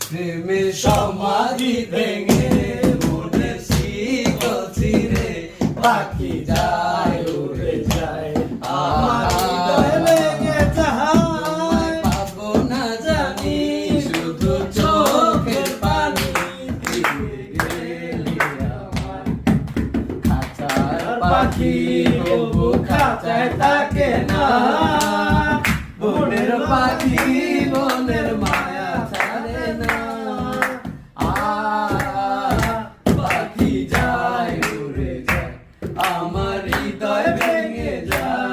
প্রেমের সমাধি ভেঙে মনে শিকল ছিঁড়ে পাখি যায় উড়ে যায় আমার হৃদয় ভেঙে যায় পাবো না জানি শুধু চোখের পানি দিয়ে গেলি আমার খাঁচার পাখি তবু খাঁচায় থাকে না বনের পাখি বনের মায়া ছাড়ে না পাখি যায় উড়ে যায় আমার হৃদয় ভেঙে যায়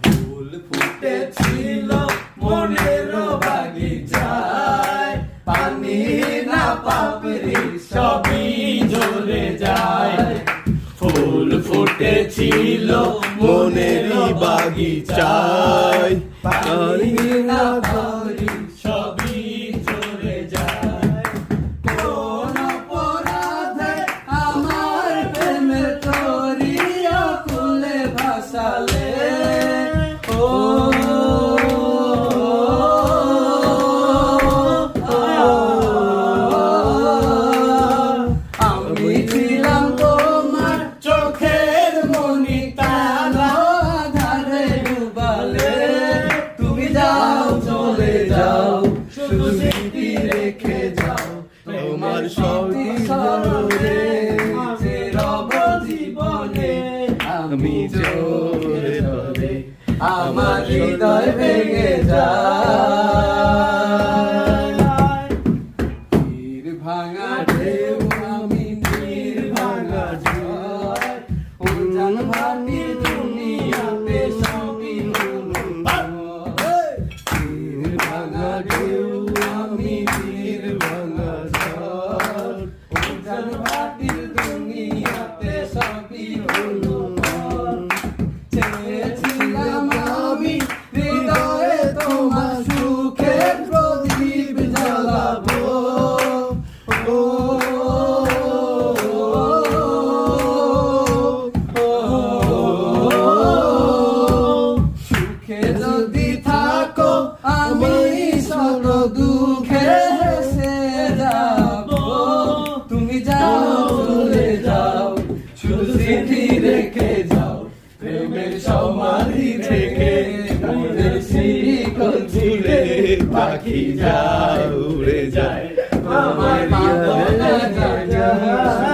ফুল ফুটেছিল মনের বাগিচায় পানি না পাপড়ি সবই ঝরে যায় ফুল ফুটেছিল মনের বাগিচায় পানি না পাপড়ি সবই ঝরে যায় কোন অপরাধে আমার প্রেমের তরি খুলে ভাসালে আমি ছিলাম তোমার চোখের মনি তারা ধারে ডুবালে তুমি যাও চলে যাও শুধু স্মৃতি রেখে যাও তোমার স্মরণে রব জীবনে আমি চোখে ধরে আমার হৃদয় ভেঙে যায় তীর ভাঙা ঢেউ আমি তীর ভাঙা ঝড় উজান ভাটি দুনিয়াতে সবই তীর ভাঙা ঢেউ আমি তীর ভাঙা ঝড় উজান ভাটি দুনিয়াতে সবই চেয়েছিলাম আমি হৃদয়ে তোমার সুখের প্রদীপ জ্বালাবো সুখে যদি থাকো আমি সব দুঃখে সে যাব তুমি যাও চলে যাও শুধু স্মৃতি রেখে যাও প্রেমের সমাধি থেকে মনের শিকল ছিঁড়ে পাখি যায় উড়ে যায় আমার পাবো না জানি